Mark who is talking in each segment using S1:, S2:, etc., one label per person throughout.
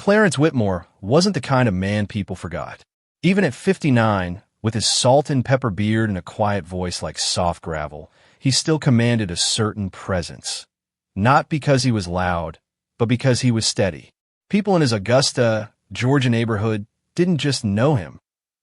S1: Clarence Whitmore wasn't the kind of man people forgot. Even at 59, with his salt and pepper beard and a quiet voice like soft gravel, he still commanded a certain presence. Not because he was loud, but because he was steady. People in his Augusta, Georgia neighborhood didn't just know him,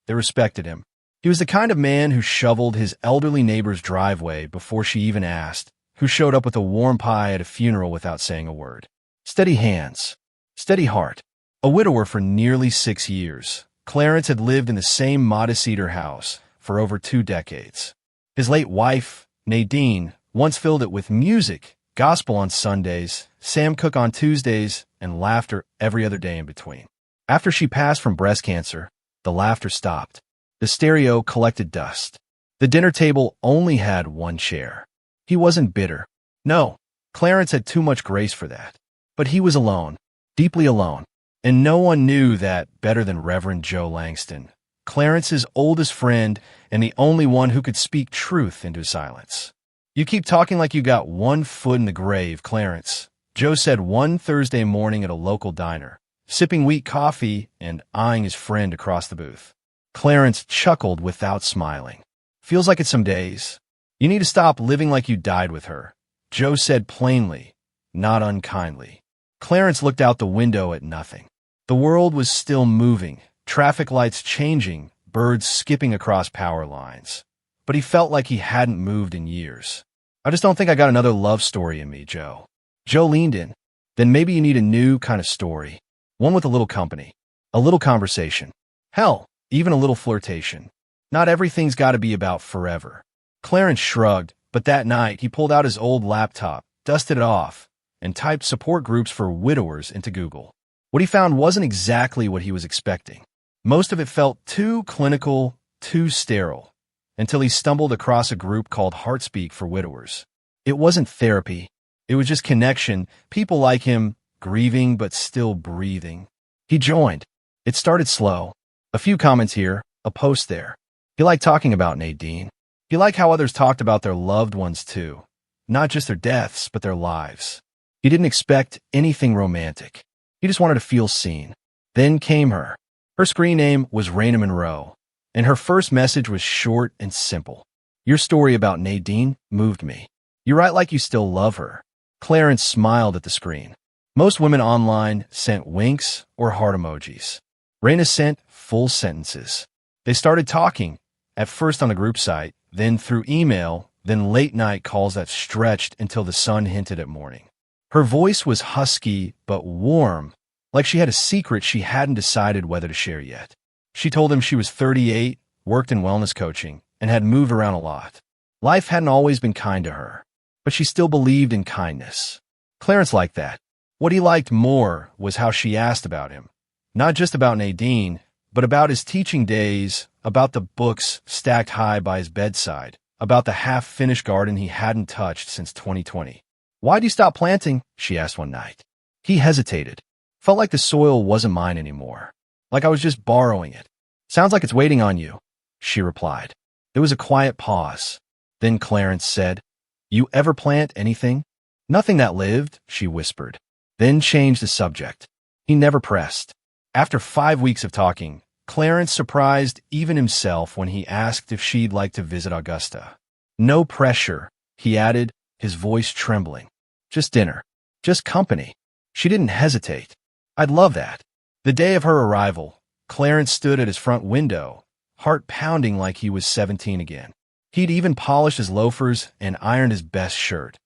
S1: they respected him. He was the kind of man who shoveled his elderly neighbor's driveway before she even asked, who showed up with a warm pie at a funeral without saying a word. Steady hands, steady heart. A widower for nearly 6 years, Clarence had lived in the same modest cedar house for over 2 decades. His late wife, Nadine, once filled it with music, gospel on Sundays, Sam Cooke on Tuesdays, and laughter every other day in between. After she passed from breast cancer, the laughter stopped. The stereo collected dust. The dinner table only had one chair. He wasn't bitter. No, Clarence had too much grace for that. But he was alone, deeply alone. And no one knew that better than Reverend Joe Langston, Clarence's oldest friend and the only one who could speak truth into silence. "You keep talking like you got one foot in the grave, Clarence," Joe said one Thursday morning at a local diner, sipping weak coffee and eyeing his friend across the booth. Clarence chuckled without smiling. "Feels like it some days. You need to stop living like you died with her," Joe said plainly, not unkindly. Clarence looked out the window at nothing. The world was still moving, traffic lights changing, birds skipping across power lines. But he felt like he hadn't moved in years. "I just don't think I got another love story in me, Joe." Joe leaned in. "Then maybe you need a new kind of story. One with a little company, a little conversation. Hell, even a little flirtation. Not everything's got to be about forever." Clarence shrugged, but that night he pulled out his old laptop, dusted it off, and typed support groups for widowers into Google. What he found wasn't exactly what he was expecting. Most of it felt too clinical, too sterile, until he stumbled across a group called Heartspeak for Widowers. It wasn't therapy. It was just connection, people like him, grieving but still breathing. He joined. It started slow. A few comments here, a post there. He liked talking about Nadine. He liked how others talked about their loved ones too. Not just their deaths, but their lives. He didn't expect anything romantic. He just wanted to feel seen. Then came her. Her screen name was Raina Monroe, and her first message was short and simple. "Your story about Nadine moved me. You write like you still love her." Clarence smiled at the screen. Most women online sent winks or heart emojis. Raina sent full sentences. They started talking, at first on a group site, then through email, then late-night calls that stretched until the sun hinted at morning. Her voice was husky but warm, like she had a secret she hadn't decided whether to share yet. She told him she was 38, worked in wellness coaching, and had moved around a lot. Life hadn't always been kind to her, but she still believed in kindness. Clarence liked that. What he liked more was how she asked about him. Not just about Nadine, but about his teaching days, about the books stacked high by his bedside, about the half-finished garden he hadn't touched since 2020. "Why'd you stop planting?" she asked one night. He hesitated. Felt like the soil wasn't mine anymore. Like I was just borrowing it. "Sounds like it's waiting on you," she replied. There was a quiet pause. Then Clarence said, "You ever plant anything?" "Nothing that lived," she whispered. Then changed the subject. He never pressed. After 5 weeks of talking, Clarence surprised even himself when he asked if she'd like to visit Augusta. "No pressure," he added, his voice trembling. "Just dinner. Just company." She didn't hesitate. "I'd love that." The day of her arrival, Clarence stood at his front window, heart pounding like he was 17 again. He'd even polished his loafers and ironed his best shirt.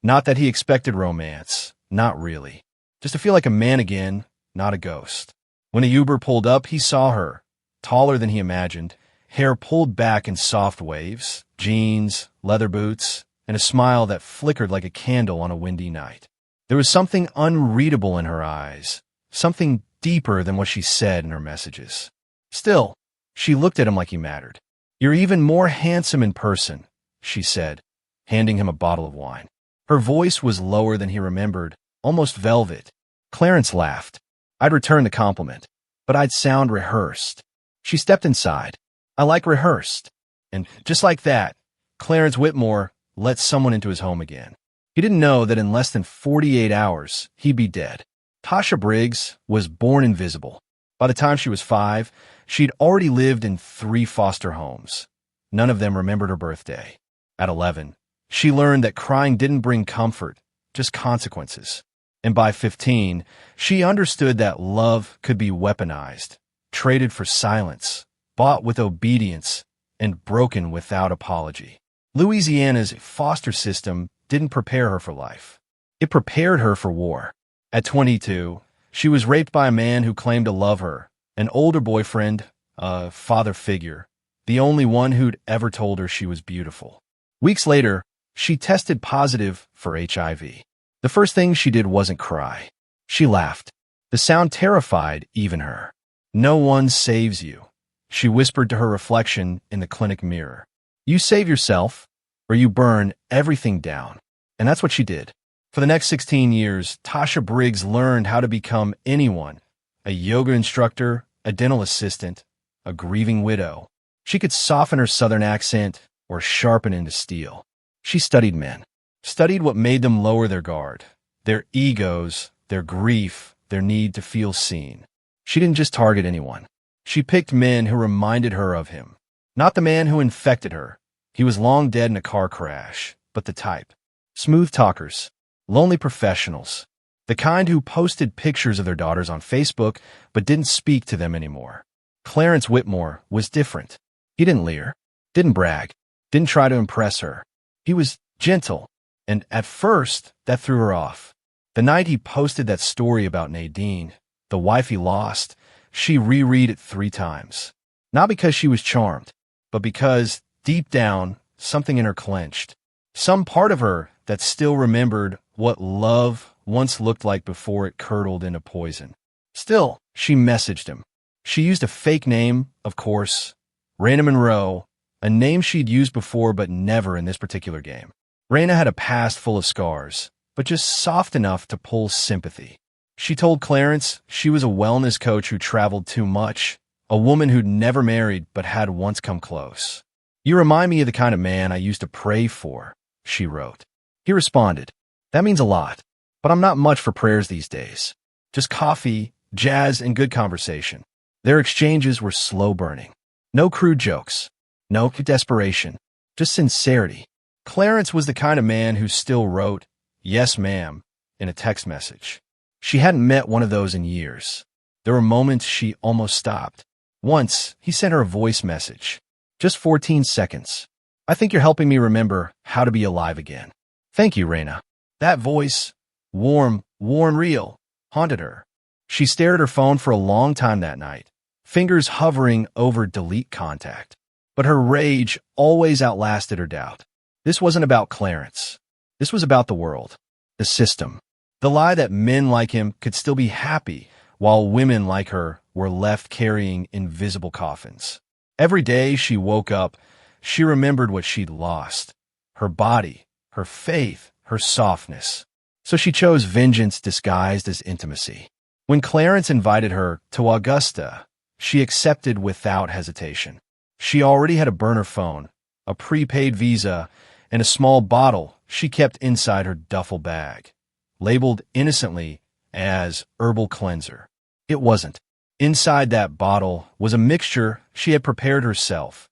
S1: Not that he expected romance. Not really. Just to feel like a man again, not a ghost. When a Uber pulled up, he saw her, taller than he imagined, hair pulled back in soft waves, jeans, leather boots, and a smile that flickered like a candle on a windy night. There was something unreadable in her eyes, something deeper than what she said in her messages. Still, she looked at him like he mattered. "You're even more handsome in person," she said, handing him a bottle of wine. Her voice was lower than he remembered, almost velvet. Clarence laughed. I'd return the compliment, but I'd sound rehearsed. She stepped inside. "I like rehearsed." And just like that, Clarence Whitmore let someone into his home again. He didn't know that in less than 48 hours, he'd be dead. Tasha Briggs was born invisible. By the time she was 5, she'd already lived in 3 foster homes. None of them remembered her birthday. At 11, she learned that crying didn't bring comfort, just consequences. And by 15, she understood that love could be weaponized, traded for silence, bought with obedience, and broken without apology. Louisiana's foster system didn't prepare her for life. It prepared her for war. At 22, she was raped by a man who claimed to love her, an older boyfriend, a father figure, the only one who'd ever told her she was beautiful. Weeks later, she tested positive for HIV. The first thing she did wasn't cry. She laughed. The sound terrified even her. "No one saves you," she whispered to her reflection in the clinic mirror. "You save yourself, or you burn everything down." And that's what she did. For the next 16 years, Tasha Briggs learned how to become anyone: a yoga instructor, a dental assistant, a grieving widow. She could soften her southern accent or sharpen into steel. She studied men, studied what made them lower their guard, their egos, their grief, their need to feel seen. She didn't just target anyone. She picked men who reminded her of him. Not the man who infected her. He was long dead in a car crash, but the type. Smooth talkers, lonely professionals, the kind who posted pictures of their daughters on Facebook but didn't speak to them anymore. Clarence Whitmore was different. He didn't leer, didn't brag, didn't try to impress her. He was gentle, and at first, that threw her off. The night he posted that story about Nadine, the wife he lost, she reread it 3 times. Not because she was charmed, but because, deep down, something in her clenched. Some part of her that still remembered what love once looked like before it curdled into poison. Still, she messaged him. She used a fake name, of course, Raina Monroe, a name she'd used before but never in this particular game. Raina had a past full of scars, but just soft enough to pull sympathy. She told Clarence she was a wellness coach who traveled too much, a woman who'd never married but had once come close. "You remind me of the kind of man I used to pray for," she wrote. He responded, "That means a lot, but I'm not much for prayers these days. Just coffee, jazz, and good conversation." Their exchanges were slow burning. No crude jokes, no desperation, just sincerity. Clarence was the kind of man who still wrote, "Yes, ma'am," in a text message. She hadn't met one of those in years. There were moments she almost stopped. Once, he sent her a voice message. Just 14 seconds. "I think you're helping me remember how to be alive again." "Thank you, Raina." That voice, warm, real, haunted her. She stared at her phone for a long time that night, fingers hovering over delete contact. But her rage always outlasted her doubt. This wasn't about Clarence. This was about the world, the system, the lie that men like him could still be happy while women like her were left carrying invisible coffins. Every day she woke up, she remembered what she'd lost: her body, her faith, her softness. So she chose vengeance disguised as intimacy. When Clarence invited her to Augusta, she accepted without hesitation. She already had a burner phone, a prepaid visa, and a small bottle she kept inside her duffel bag, labeled innocently as herbal cleanser. It wasn't. Inside that bottle was a mixture she had prepared herself.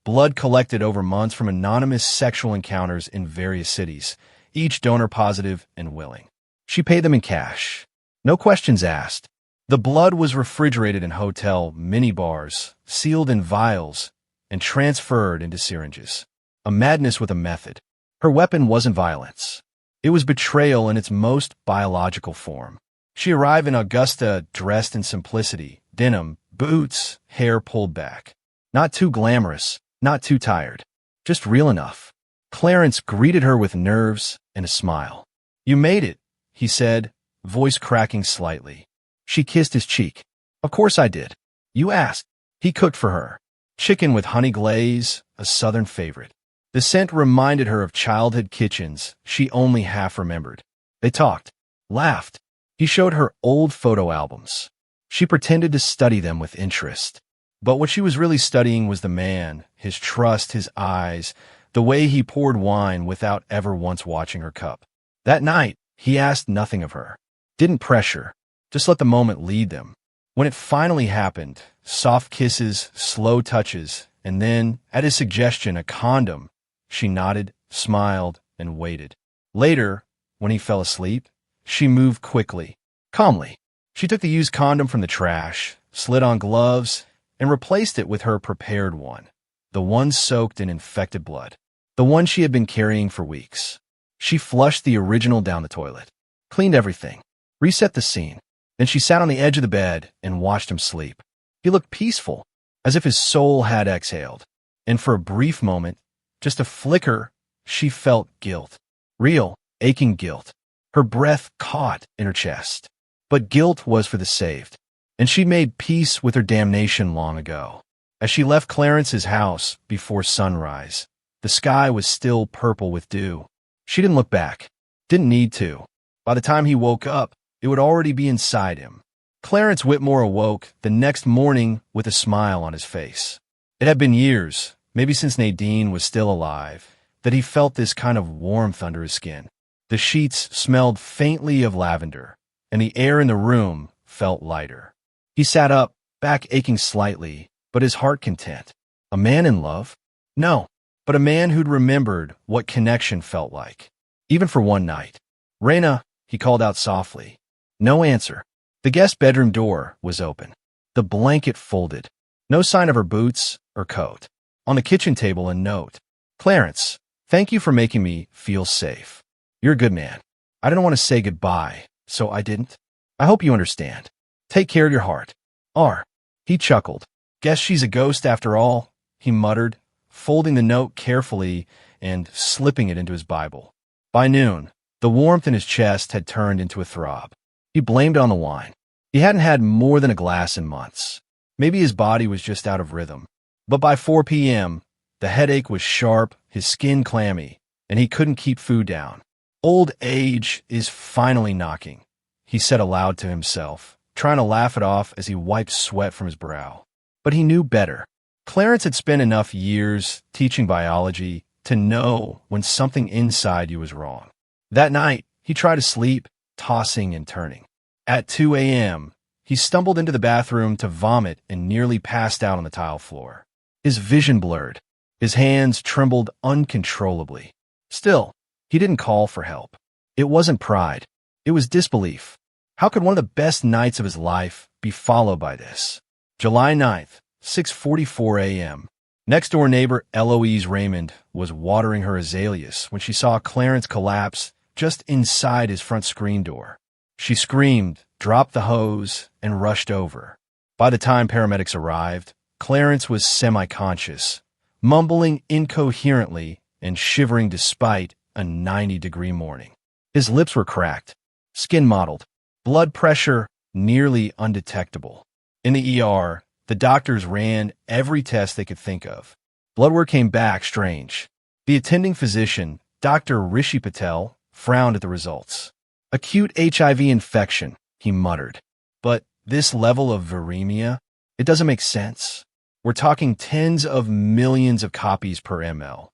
S1: Blood collected over months from anonymous sexual encounters in various cities, each donor positive and willing. She paid them in cash. No questions asked. The blood was refrigerated in hotel minibars, sealed in vials, and transferred into syringes. A madness with a method. Her weapon wasn't violence. It was betrayal in its most biological form. She arrived in Augusta dressed in simplicity, denim, boots, hair pulled back. Not too glamorous, not too tired. Just real enough. Clarence greeted her with nerves and a smile. "You made it," he said, voice cracking slightly. She kissed his cheek. "Of course I did. You asked." He cooked for her. Chicken with honey glaze, a southern favorite. The scent reminded her of childhood kitchens she only half remembered. They talked, laughed. He showed her old photo albums. She pretended to study them with interest. But what she was really studying was the man, his trust, his eyes, the way he poured wine without ever once watching her cup. That night, he asked nothing of her. Didn't pressure. Just let the moment lead them. When it finally happened, soft kisses, slow touches, and then, at his suggestion, a condom, she nodded, smiled, and waited. Later, when he fell asleep, she moved quickly, calmly. She took the used condom from the trash, slid on gloves, and replaced it with her prepared one, the one soaked in infected blood, the one she had been carrying for weeks. She flushed the original down the toilet, cleaned everything, reset the scene. Then she sat on the edge of the bed and watched him sleep. He looked peaceful, as if his soul had exhaled. And for a brief moment, just a flicker, she felt guilt. Real, aching guilt. Her breath caught in her chest. But guilt was for the saved, and she made peace with her damnation long ago. As she left Clarence's house before sunrise, the sky was still purple with dew. She didn't look back. Didn't need to. By the time he woke up, it would already be inside him. Clarence Whitmore awoke the next morning with a smile on his face. It had been years, maybe since Nadine was still alive, that he felt this kind of warmth under his skin. The sheets smelled faintly of lavender, and the air in the room felt lighter. He sat up, back aching slightly, but his heart content. A man in love? No, but a man who'd remembered what connection felt like. Even for one night. "Raina," he called out softly. No answer. The guest bedroom door was open. The blanket folded. No sign of her boots or coat. On the kitchen table, a note. "Clarence, thank you for making me feel safe. You're a good man. I didn't want to say goodbye, so I didn't. I hope you understand. Take care of your heart. R." He chuckled. "Guess she's a ghost after all," he muttered, folding the note carefully and slipping it into his Bible. By noon, the warmth in his chest had turned into a throb. He blamed it on the wine. He hadn't had more than a glass in months. Maybe his body was just out of rhythm. But by 4 p.m., the headache was sharp, his skin clammy, and he couldn't keep food down. "Old age is finally knocking," he said aloud to himself, trying to laugh it off as he wiped sweat from his brow. But he knew better. Clarence had spent enough years teaching biology to know when something inside you was wrong. That night, he tried to sleep, tossing and turning. At 2 a.m., he stumbled into the bathroom to vomit and nearly passed out on the tile floor. His vision blurred. His hands trembled uncontrollably. Still, he didn't call for help. It wasn't pride. It was disbelief. How could one of the best nights of his life be followed by this? July 9th, 6:44 a.m. Next-door neighbor Eloise Raymond was watering her azaleas when she saw Clarence collapse just inside his front screen door. She screamed, dropped the hose, and rushed over. By the time paramedics arrived, Clarence was semi-conscious, mumbling incoherently and shivering despite a 90-degree morning. His lips were cracked, skin mottled, blood pressure nearly undetectable. In the ER, the doctors ran every test they could think of. Blood work came back strange. The attending physician, Dr. Rishi Patel, frowned at the results. "Acute HIV infection," he muttered. "But this level of viremia, it doesn't make sense. We're talking tens of millions of copies per ml.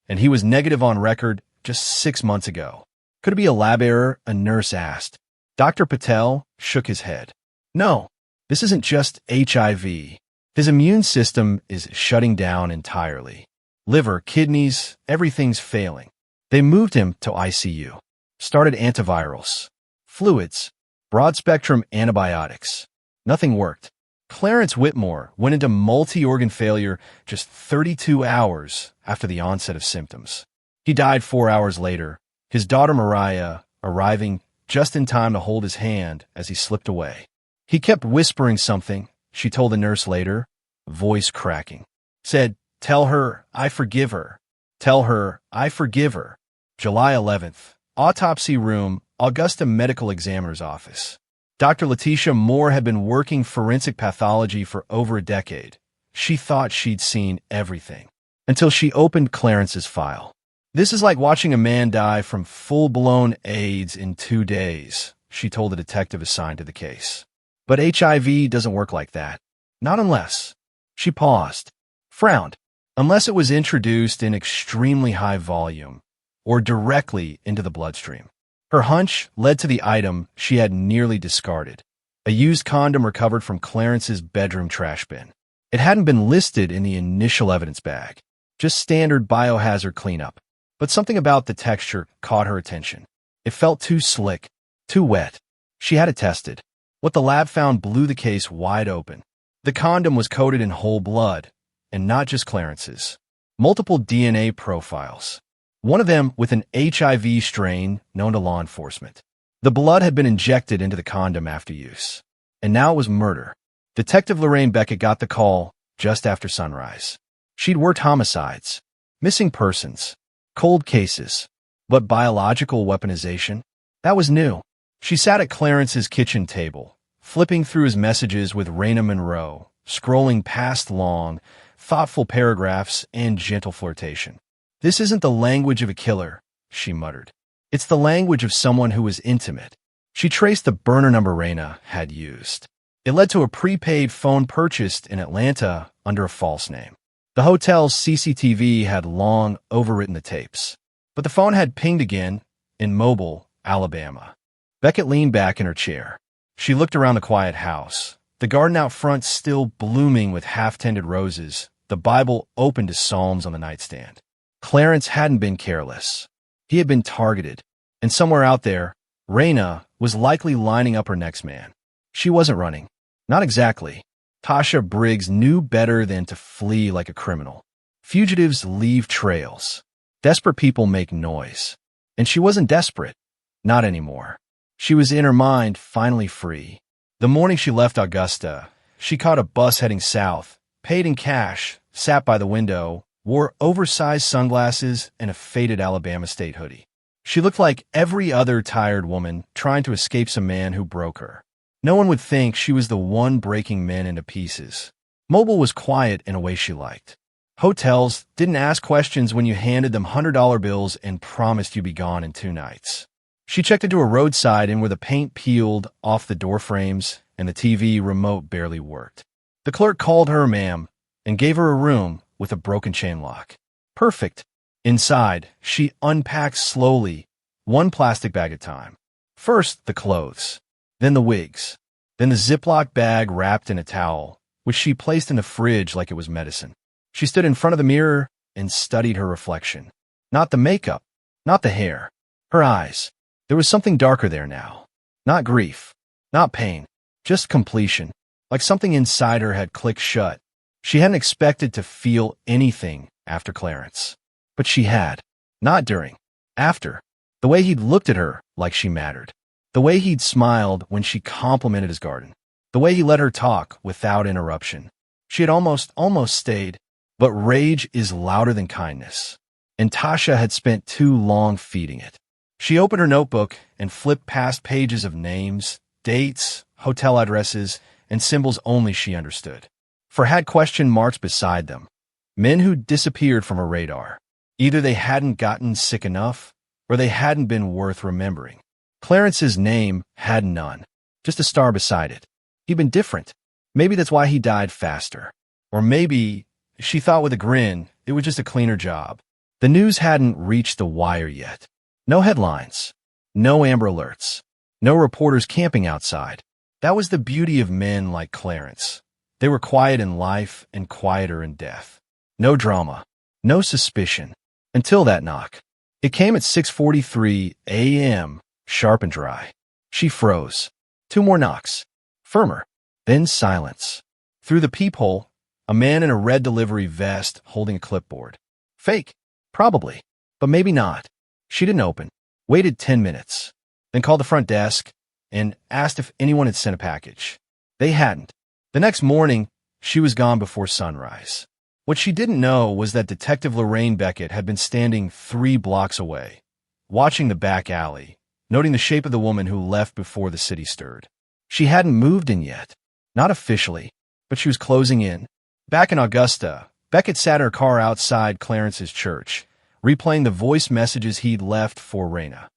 S1: And he was negative on record just 6 months ago. Could it be a lab error?" a nurse asked. Dr. Patel shook his head. "No, this isn't just HIV. His immune system is shutting down entirely. Liver, kidneys, everything's failing. They moved him to ICU. Started antivirals, fluids, broad-spectrum antibiotics. Nothing worked. Clarence Whitmore went into multi-organ failure just 32 hours after the onset of symptoms. He died 4 hours later, his daughter Mariah arriving just in time to hold his hand as he slipped away. He kept whispering something, she told the nurse later, voice cracking. Said, "Tell her I forgive her. Tell her I forgive her." July 11th, autopsy room, Augusta Medical Examiner's Office. Dr. Letitia Moore had been working forensic pathology for over a decade. She thought she'd seen everything, until she opened Clarence's file. "This is like watching a man die from full-blown AIDS in 2 days, she told the detective assigned to the case. But HIV doesn't work like that. Not unless. She paused, frowned. Unless it was introduced in extremely high volume, or directly into the bloodstream. Her hunch led to the item she had nearly discarded, A used condom recovered from Clarence's bedroom trash bin. It hadn't been listed in the initial evidence bag, just standard biohazard cleanup. But something about the texture caught her attention. It felt too slick, too wet. She had it tested. What the lab found blew the case wide open. The condom was coated in whole blood, and not just Clarence's. Multiple DNA profiles. One of them with an HIV strain known to law enforcement. The blood had been injected into the condom after use. And now it was murder. Detective Lorraine Beckett got the call just after sunrise. She'd worked homicides, missing persons, cold cases. But biological weaponization? That was new. She sat at Clarence's kitchen table, flipping through his messages with Raina Monroe, scrolling past long, thoughtful paragraphs and gentle flirtation. This isn't the language of a killer, she muttered. It's the language of someone who was intimate. She traced the burner number Raina had used. It led to a prepaid phone purchased in Atlanta under a false name. The hotel's CCTV had long overwritten the tapes. But the phone had pinged again in Mobile, Alabama. Beckett leaned back in her chair. She looked around the quiet house, the garden out front still blooming with half-tended roses, the Bible open to Psalms on the nightstand. Clarence hadn't been careless. He had been targeted, and somewhere out there, Raina was likely lining up her next man. She wasn't running. Not exactly. Tasha Briggs knew better than to flee like a criminal. Fugitives leave trails. Desperate people make noise. And she wasn't desperate. Not anymore. She was in her mind finally free. The morning she left Augusta, she caught a bus heading south, paid in cash, sat by the window, wore oversized sunglasses and a faded Alabama State hoodie. She looked like every other tired woman trying to escape some man who broke her. No one would think she was the one breaking men into pieces. Mobile was quiet in a way she liked. Hotels didn't ask questions when you handed them $100 bills and promised you'd be gone in 2 nights. She checked into a roadside inn where the paint peeled off the door frames and the TV remote barely worked. The clerk called her ma'am and gave her a room with a broken chain lock. Perfect. Inside, she unpacked slowly, one plastic bag at a time. First, the clothes, then the wigs, then the Ziploc bag wrapped in a towel, which she placed in the fridge like it was medicine. She stood in front of the mirror and studied her reflection. Not the makeup, not the hair, her eyes. There was something darker there now. Not grief, not pain, just completion, like something inside her had clicked shut. She hadn't expected to feel anything after Clarence. But she had. Not during. After. The way he'd looked at her like she mattered. The way he'd smiled when she complimented his garden. The way he let her talk without interruption. She had almost stayed. But rage is louder than kindness. And Tasha had spent too long feeding it. She opened her notebook and flipped past pages of names, dates, hotel addresses, and symbols only she understood. For had question marks beside them. Men who disappeared from her radar. Either they hadn't gotten sick enough, or they hadn't been worth remembering. Clarence's name had none. Just a star beside it. He'd been different. Maybe that's why he died faster. Or maybe, she thought with a grin, it was just a cleaner job. The news hadn't reached the wire yet. No headlines. No Amber Alerts. No reporters camping outside. That was the beauty of men like Clarence. They were quiet in life and quieter in death. No drama. No suspicion. Until that knock. It came at 6:43 a.m., sharp and dry. She froze. 2 more knocks. Firmer. Then silence. Through the peephole, a man in a red delivery vest holding a clipboard. Fake. Probably. But maybe not. She didn't open. Waited 10 minutes. Then called the front desk and asked if anyone had sent a package. They hadn't. The next morning, she was gone before sunrise. What she didn't know was that Detective Lorraine Beckett had been standing 3 blocks away, watching the back alley, noting the shape of the woman who left before the city stirred. She hadn't moved in yet. Not officially, but she was closing in. Back in Augusta, Beckett sat in her car outside Clarence's church, replaying the voice messages he'd left for Raina.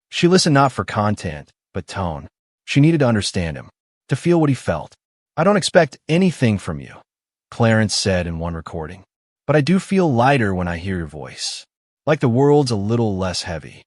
S1: She listened not for content, but tone. She needed to understand him, to feel what he felt. "I don't expect anything from you," Clarence said in one recording. "But I do feel lighter when I hear your voice. Like the world's a little less heavy."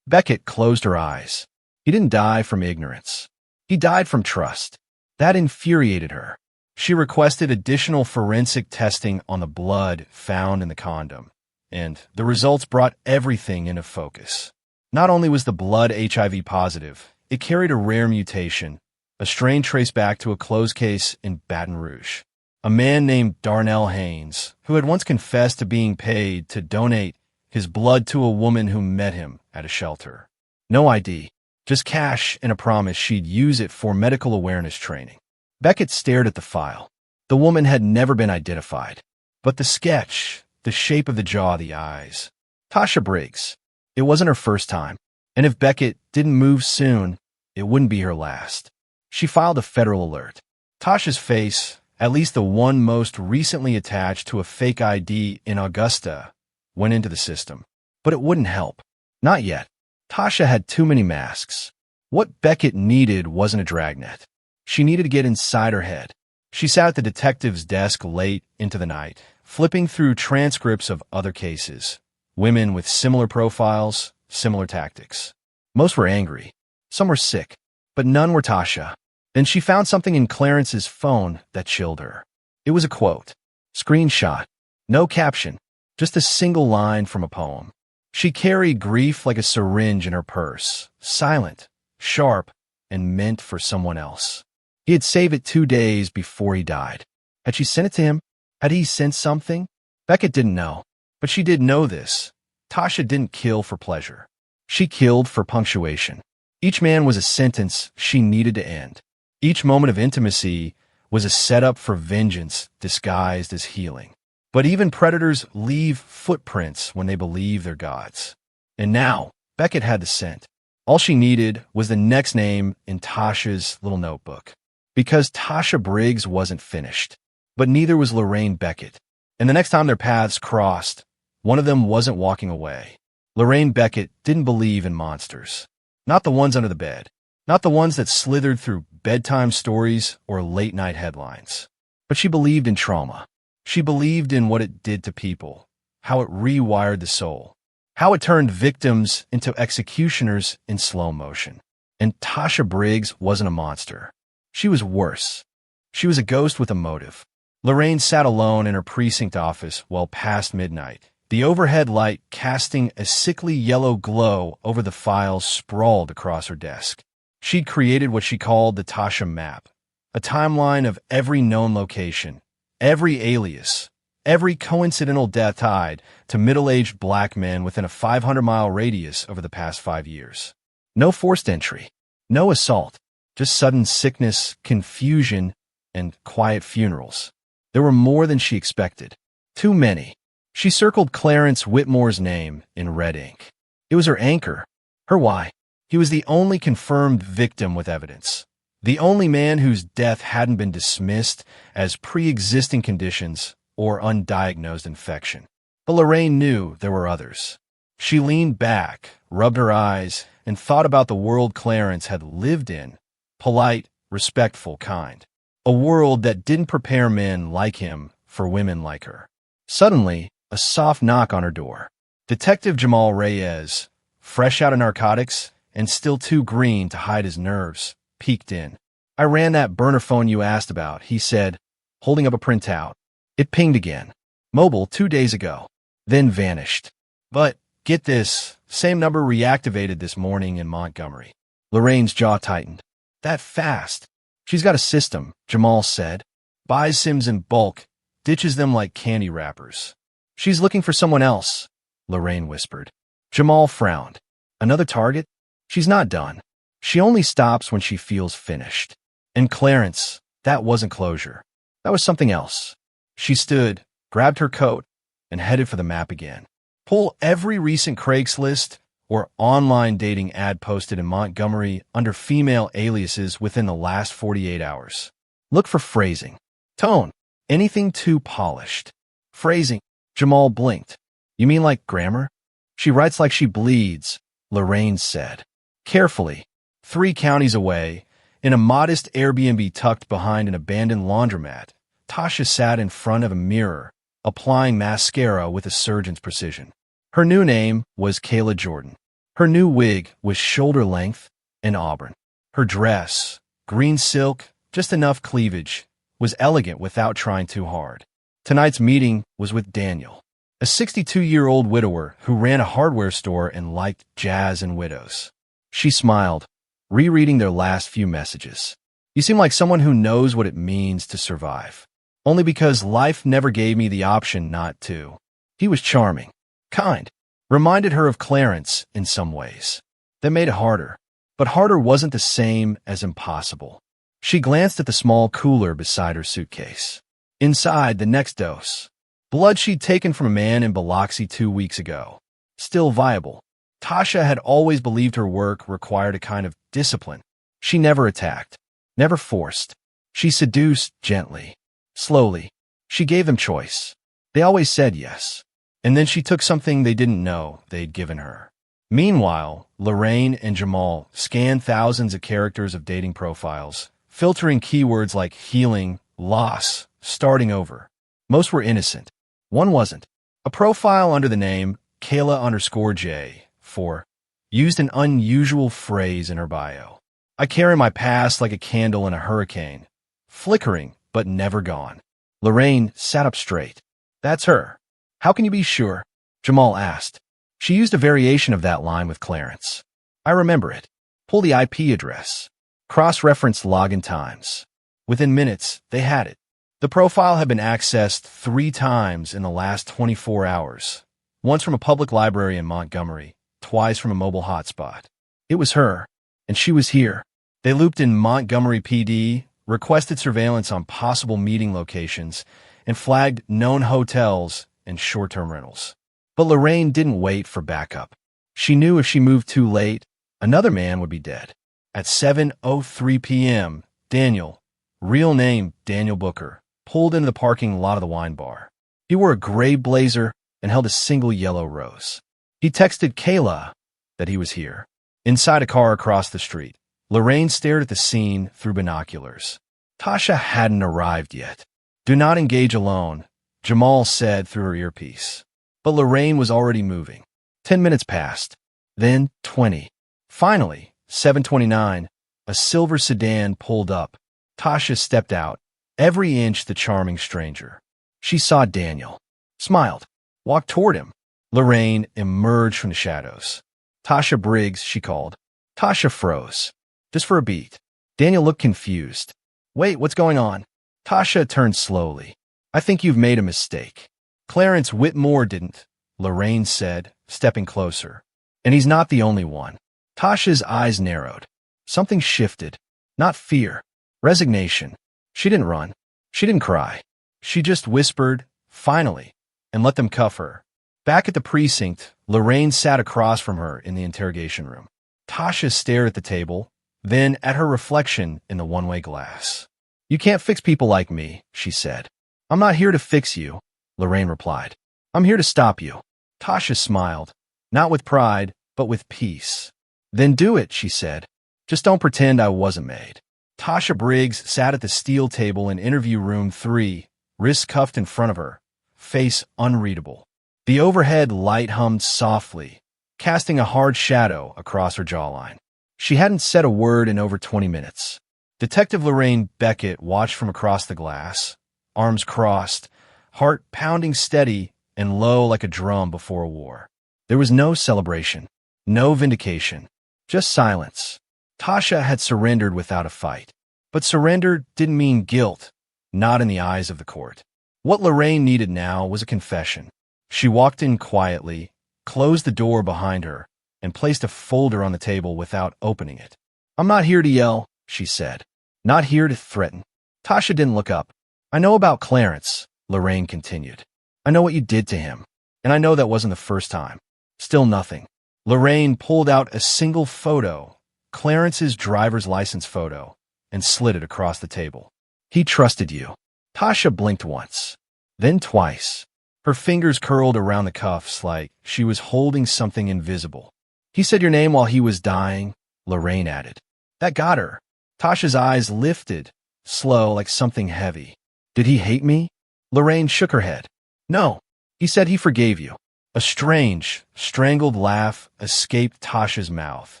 S1: Beckett closed her eyes. He didn't die from ignorance. He died from trust. That infuriated her. She requested additional forensic testing on the blood found in the condom, and the results brought everything into focus. Not only was the blood HIV positive, it carried a rare mutation, a strain traced back to a closed case in Baton Rouge. A man named Darnell Haynes, who had once confessed to being paid to donate his blood to a woman who met him at a shelter. No ID, just cash and a promise she'd use it for medical awareness training. Beckett stared at the file. The woman had never been identified. But the sketch, the shape of the jaw, the eyes. Tasha Briggs. It wasn't her first time. And if Beckett didn't move soon, it wouldn't be her last. She filed a federal alert. Tasha's face, at least the one most recently attached to a fake ID in Augusta, went into the system. But it wouldn't help. Not yet. Tasha had too many masks. What Beckett needed wasn't a dragnet. She needed to get inside her head. She sat at the detective's desk late into the night, flipping through transcripts of other cases. Women with similar profiles, similar tactics. Most were angry. Some were sick. But none were Tasha. Then she found something in Clarence's phone that chilled her. It was a quote. Screenshot. No caption. Just a single line from a poem. She carried grief like a syringe in her purse. Silent, sharp, and meant for someone else. He had saved it 2 days before he died. Had she sent it to him? Had he sent something? Beckett didn't know. But she did know this. Tasha didn't kill for pleasure. She killed for punctuation. Each man was a sentence she needed to end. Each moment of intimacy was a setup for vengeance disguised as healing. But even predators leave footprints when they believe they're gods. And now, Beckett had the scent. All she needed was the next name in Tasha's little notebook. Because Tasha Briggs wasn't finished. But neither was Lorraine Beckett. And the next time their paths crossed, one of them wasn't walking away. Lorraine Beckett didn't believe in monsters. Not the ones under the bed. Not the ones that slithered through bedtime stories or late-night headlines. But she believed in trauma. She believed in what it did to people, how it rewired the soul, how it turned victims into executioners in slow motion. And Tasha Briggs wasn't a monster. She was worse. She was a ghost with a motive. Lorraine sat alone in her precinct office well past midnight, the overhead light casting a sickly yellow glow over the files sprawled across her desk. She'd created what she called the Tasha Map, a timeline of every known location, every alias, every coincidental death tied to middle-aged black men within a 500-mile radius over the past 5 years. No forced entry, no assault, just sudden sickness, confusion, and quiet funerals. There were more than she expected. Too many. She circled Clarence Whitmore's name in red ink. It was her anchor, her why. He was the only confirmed victim with evidence. The only man whose death hadn't been dismissed as pre-existing conditions or undiagnosed infection. But Lorraine knew there were others. She leaned back, rubbed her eyes, and thought about the world Clarence had lived in. Polite, respectful, kind. A world that didn't prepare men like him for women like her. Suddenly, a soft knock on her door. Detective Jamal Reyes, fresh out of narcotics and still too green to hide his nerves, peeked in. I ran that burner phone you asked about, he said, holding up a printout. It pinged again. Mobile 2 days ago. Then vanished. But, get this, same number reactivated this morning in Montgomery. Lorraine's jaw tightened. That fast. She's got a system, Jamal said. Buys SIMs in bulk, ditches them like candy wrappers. She's looking for someone else, Lorraine whispered. Jamal frowned. Another target? She's not done. She only stops when she feels finished. And Clarence, that wasn't closure. That was something else. She stood, grabbed her coat, and headed for the map again. Pull every recent Craigslist or online dating ad posted in Montgomery under female aliases within the last 48 hours. Look for phrasing. Tone. Anything too polished. Phrasing. Jamal blinked. You mean like grammar? She writes like she bleeds, Lorraine said. Carefully, 3 counties away, in a modest Airbnb tucked behind an abandoned laundromat, Tasha sat in front of a mirror, applying mascara with a surgeon's precision. Her new name was Kayla Jordan. Her new wig was shoulder length and auburn. Her dress, Green silk, just enough cleavage, was elegant without trying too hard. Tonight's meeting was with Daniel, a 62-year-old widower who ran a hardware store and liked jazz and widows. She smiled, rereading their last few messages. You seem like someone who knows what it means to survive. Only because life never gave me the option not to. He was charming, kind, reminded her of Clarence in some ways. That made it harder. But harder wasn't the same as impossible. She glanced at the small cooler beside her suitcase. Inside, the next dose. Blood she'd taken from a man in Biloxi 2 weeks ago. Still viable. Tasha had always believed her work required a kind of discipline. She never attacked, never forced. She seduced gently, slowly. She gave them choice. They always said yes. And then she took something they didn't know they'd given her. Meanwhile, Lorraine and Jamal scanned thousands of characters of dating profiles, filtering keywords like healing, loss, starting over. Most were innocent. One wasn't. A profile under the name Kayla_J4 used an unusual phrase in her bio. I carry my past like a candle in a hurricane, flickering but never gone. Lorraine sat up straight. That's her. How can you be sure? Jamal asked. She used a variation of that line with Clarence. I remember it. Pull the IP address. Cross-reference login times. Within minutes, they had it. The profile had been accessed 3 times in the last 24 hours. Once from a public library in Montgomery, twice from a mobile hotspot. It was her, and she was here. They looped in Montgomery PD, requested surveillance on possible meeting locations, and flagged known hotels and short-term rentals. But Lorraine didn't wait for backup. She knew if she moved too late, another man would be dead. At 7:03 p.m., Daniel, real name Daniel Booker, pulled into the parking lot of the wine bar. He wore a gray blazer and held a single yellow rose. He texted Kayla that he was here. Inside a car across the street, Lorraine stared at the scene through binoculars. Tasha hadn't arrived yet. Do not engage alone, Jamal said through her earpiece. But Lorraine was already moving. 10 minutes passed. Then 20. Finally, 7:29, a silver sedan pulled up. Tasha stepped out, every inch the charming stranger. She saw Daniel, smiled, walked toward him. Lorraine emerged from the shadows. Tasha Briggs, she called. Tasha froze. Just for a beat. Daniel looked confused. Wait, what's going on? Tasha turned slowly. I think you've made a mistake. Clarence Whitmore didn't, Lorraine said, stepping closer. And he's not the only one. Tasha's eyes narrowed. Something shifted. Not fear. Resignation. She didn't run. She didn't cry. She just whispered, finally, and let them cuff her. Back at the precinct, Lorraine sat across from her in the interrogation room. Tasha stared at the table, then at her reflection in the one-way glass. You can't fix people like me, she said. I'm not here to fix you, Lorraine replied. I'm here to stop you. Tasha smiled, not with pride, but with peace. Then do it, she said. Just don't pretend I wasn't made. Tasha Briggs sat at the steel table in interview room 3, wrists cuffed in front of her, face unreadable. The overhead light hummed softly, casting a hard shadow across her jawline. She hadn't said a word in over 20 minutes. Detective Lorraine Beckett watched from across the glass, arms crossed, heart pounding steady and low like a drum before a war. There was no celebration, no vindication, just silence. Tasha had surrendered without a fight. But surrender didn't mean guilt, not in the eyes of the court. What Lorraine needed now was a confession. She walked in quietly, closed the door behind her, and placed a folder on the table without opening it. I'm not here to yell, she said. Not here to threaten. Tasha didn't look up. I know about Clarence, Lorraine continued. I know what you did to him, and I know that wasn't the first time. Still nothing. Lorraine pulled out a single photo, Clarence's driver's license photo, and slid it across the table. He trusted you. Tasha blinked once, then twice. Her fingers curled around the cuffs like she was holding something invisible. He said your name while he was dying, Lorraine added. That got her. Tasha's eyes lifted, slow like something heavy. Did he hate me? Lorraine shook her head. No. He said he forgave you. A strange, strangled laugh escaped Tasha's mouth,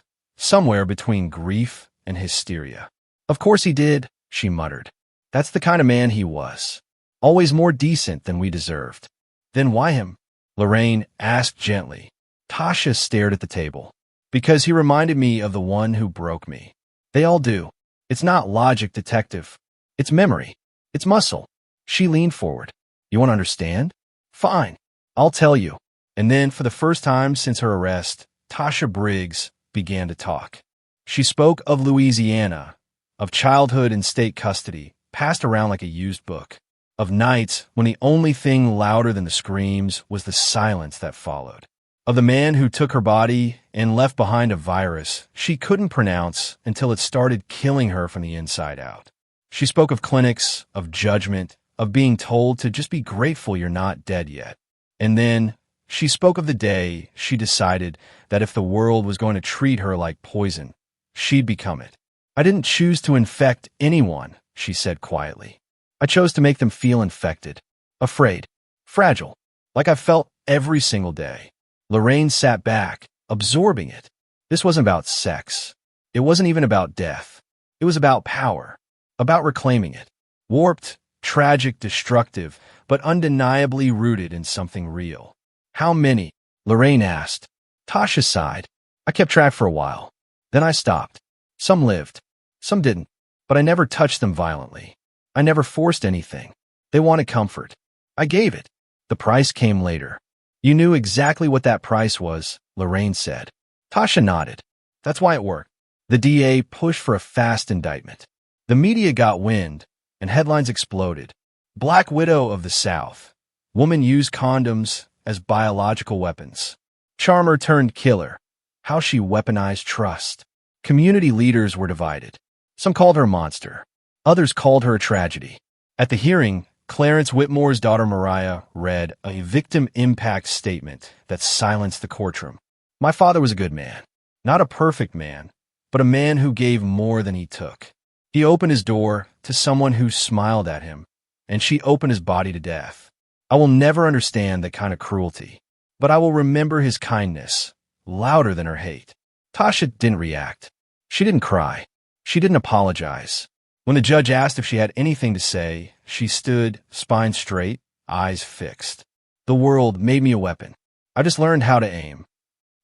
S1: somewhere between grief and hysteria. Of course he did, she muttered. That's the kind of man he was. Always more decent than we deserved. Then why him? Lorraine asked gently. Tasha stared at the table. Because he reminded me of the one who broke me. They all do. It's not logic, detective. It's memory. It's muscle. She leaned forward. You want to understand? Fine. I'll tell you. And then, for the first time since her arrest, Tasha Briggs began to talk. She spoke of Louisiana, of childhood in state custody, passed around like a used book, of nights when the only thing louder than the screams was the silence that followed, of the man who took her body and left behind a virus she couldn't pronounce until it started killing her from the inside out. She spoke of clinics, of judgment, of being told to just be grateful you're not dead yet. And then she spoke of the day she decided that if the world was going to treat her like poison, she'd become it. I didn't choose to infect anyone, she said quietly. I chose to make them feel infected, afraid, fragile, like I felt every single day. Lorraine sat back, absorbing it. This wasn't about sex. It wasn't even about death. It was about power, about reclaiming it. Warped, tragic, destructive, but undeniably rooted in something real. How many? Lorraine asked. Tasha sighed. I kept track for a while. Then I stopped. Some lived. Some didn't. But I never touched them violently. I never forced anything. They wanted comfort. I gave it. The price came later. You knew exactly what that price was, Lorraine said. Tasha nodded. That's why it worked. The DA pushed for a fast indictment. The media got wind, and headlines exploded. Black Widow of the South. Woman used condoms as biological weapons. Charmer turned killer. How she weaponized trust. Community leaders were divided. Some called her a monster. Others called her a tragedy. At the hearing, Clarence Whitmore's daughter Mariah read a victim impact statement that silenced the courtroom. My father was a good man. Not a perfect man, but a man who gave more than he took. He opened his door to someone who smiled at him, and she opened his body to death. I will never understand that kind of cruelty, but I will remember his kindness, louder than her hate. Tasha didn't react. She didn't cry. She didn't apologize. When the judge asked if she had anything to say, she stood, spine straight, eyes fixed. The world made me a weapon. I just learned how to aim.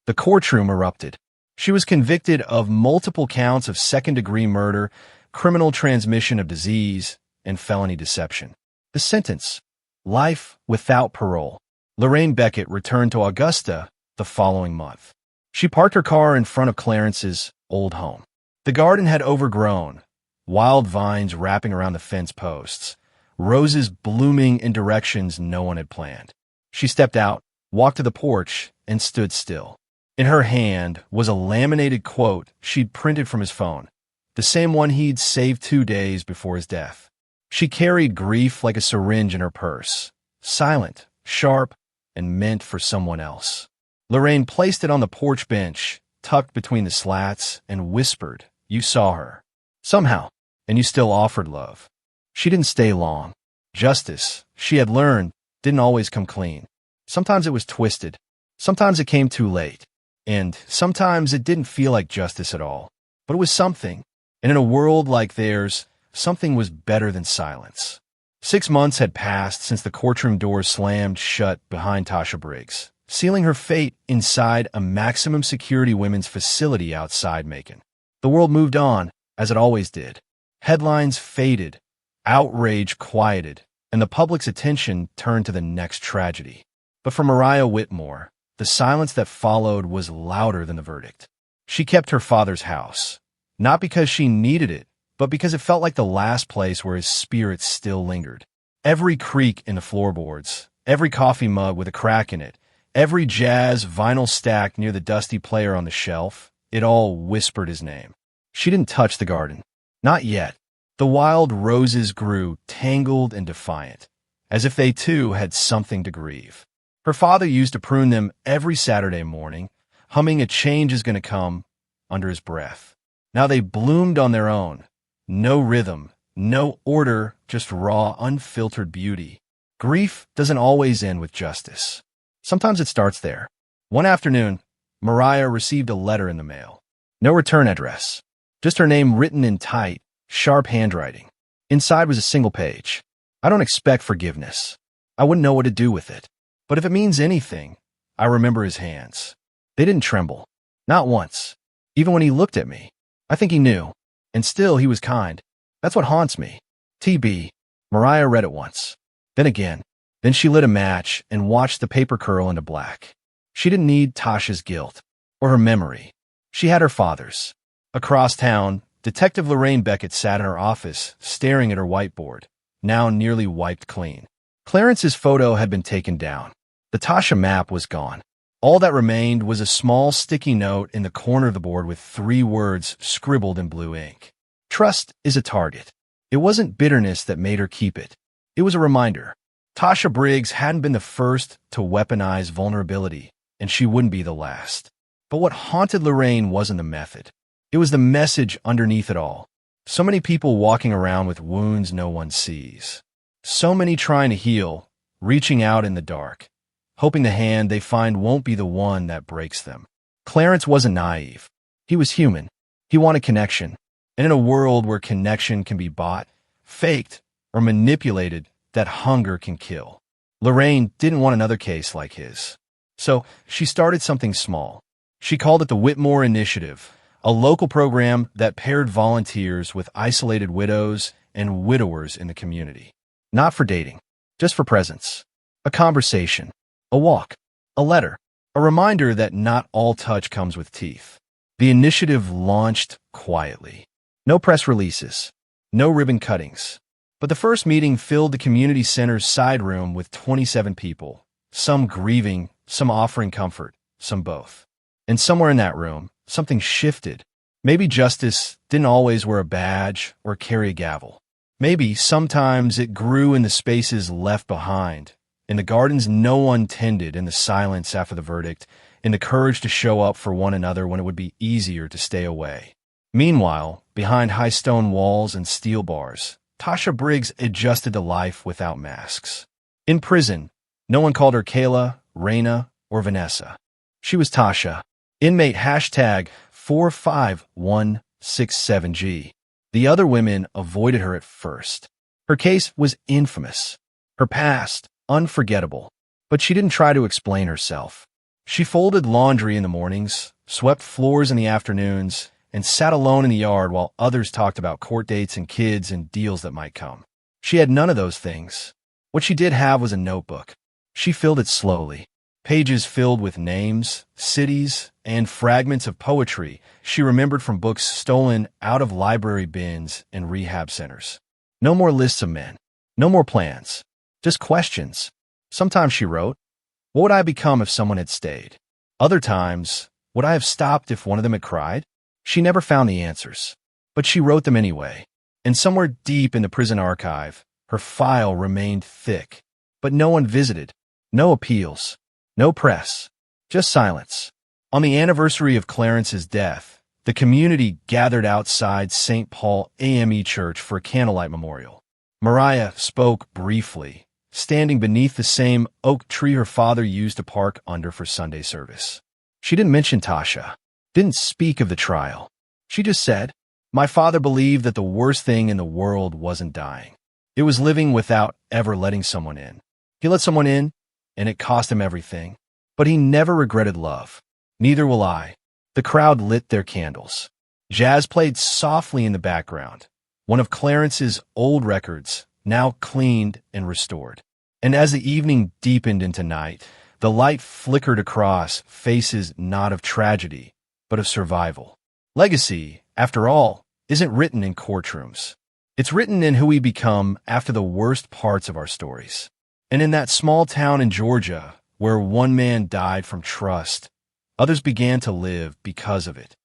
S1: The courtroom erupted. She was convicted of multiple counts of second-degree murder, criminal transmission of disease, and felony deception. The sentence: life without parole. Lorraine Beckett returned to Augusta the following month. She parked her car in front of Clarence's old home. The garden had overgrown, wild vines wrapping around the fence posts, roses blooming in directions no one had planned. She stepped out, walked to the porch, and stood still. In her hand was a laminated quote she'd printed from his phone, the same one he'd saved 2 days before his death. She carried grief like a syringe in her purse, silent, sharp, and meant for someone else. Lorraine placed it on the porch bench, tucked between the slats, and whispered, "You saw her. Somehow, and you still offered love." She didn't stay long. Justice, she had learned, didn't always come clean. Sometimes it was twisted. Sometimes it came too late. And sometimes it didn't feel like justice at all. But it was something. And in a world like theirs, something was better than silence. 6 months had passed since the courtroom doors slammed shut behind Tasha Briggs, sealing her fate inside a maximum security women's facility outside Macon. The world moved on, as it always did. Headlines faded, outrage quieted, and the public's attention turned to the next tragedy. But for Mariah Whitmore, the silence that followed was louder than the verdict. She kept her father's house, not because she needed it, but because it felt like the last place where his spirit still lingered. Every creak in the floorboards, every coffee mug with a crack in it, every jazz vinyl stack near the dusty player on the shelf, it all whispered his name. She didn't touch the garden. Not yet. The wild roses grew tangled and defiant, as if they too had something to grieve. Her father used to prune them every Saturday morning, humming "A Change Is Gonna Come" under his breath. Now they bloomed on their own. No rhythm, no order, just raw, unfiltered beauty. Grief doesn't always end with justice. Sometimes it starts there. One afternoon, Mariah received a letter in the mail. No return address. Just her name written in type, sharp handwriting. Inside was a single page. I don't expect forgiveness. I wouldn't know what to do with it. But if it means anything, I remember his hands. They didn't tremble. Not once. Even when he looked at me. I think he knew. And still, he was kind. That's what haunts me. TB. Mariah read it once. Then again. Then she lit a match and watched the paper curl into black. She didn't need Tasha's guilt. Or her memory. She had her father's. Across town, Detective Lorraine Beckett sat in her office, staring at her whiteboard, now nearly wiped clean. Clarence's photo had been taken down. The Tasha map was gone. All that remained was a small sticky note in the corner of the board with 3 words scribbled in blue ink. Trust is a target. It wasn't bitterness that made her keep it. It was a reminder. Tasha Briggs hadn't been the first to weaponize vulnerability, and she wouldn't be the last. But what haunted Lorraine wasn't the method. It was the message underneath it all. So many people walking around with wounds no one sees. So many trying to heal, reaching out in the dark, hoping the hand they find won't be the one that breaks them. Clarence wasn't naive. He was human. He wanted connection. And in a world where connection can be bought, faked, or manipulated, that hunger can kill. Lorraine didn't want another case like his. So she started something small. She called it the Whitmore Initiative, a local program that paired volunteers with isolated widows and widowers in the community. Not for dating, just for presence. A conversation, a walk, a letter, a reminder that not all touch comes with teeth. The initiative launched quietly. No press releases, no ribbon cuttings. But the first meeting filled the community center's side room with 27 people, some grieving, some offering comfort, some both. And somewhere in that room, something shifted. Maybe justice didn't always wear a badge or carry a gavel. Maybe sometimes it grew in the spaces left behind, in the gardens no one tended, in the silence after the verdict, in the courage to show up for one another when it would be easier to stay away. Meanwhile, behind high stone walls and steel bars, Tasha Briggs adjusted to life without masks. In prison, no one called her Kayla, Raina, or Vanessa. She was Tasha. Inmate hashtag 45167G. The other women avoided her at first. Her case was infamous. Her past, unforgettable. But she didn't try to explain herself. She folded laundry in the mornings, swept floors in the afternoons, and sat alone in the yard while others talked about court dates and kids and deals that might come. She had none of those things. What she did have was a notebook. She filled it slowly. Pages filled with names, cities, and fragments of poetry she remembered from books stolen out of library bins and rehab centers. No more lists of men. No more plans. Just questions. Sometimes she wrote, "What would I become if someone had stayed?" Other times, would I have stopped if one of them had cried? She never found the answers, but she wrote them anyway. And somewhere deep in the prison archive, her file remained thick. But no one visited. No appeals. No press. Just silence. On the anniversary of Clarence's death, the community gathered outside St. Paul AME Church for a candlelight memorial. Mariah spoke briefly, standing beneath the same oak tree her father used to park under for Sunday service. She didn't mention Tasha, didn't speak of the trial. She just said, "My father believed that the worst thing in the world wasn't dying. It was living without ever letting someone in. He let someone in, and it cost him everything. But he never regretted love. Neither will I." The crowd lit their candles. Jazz played softly in the background, one of Clarence's old records, now cleaned and restored. And as the evening deepened into night, the light flickered across faces not of tragedy, but of survival. Legacy, after all, isn't written in courtrooms. It's written in who we become after the worst parts of our stories. And in that small town in Georgia, where one man died from trust, others began to live because of it.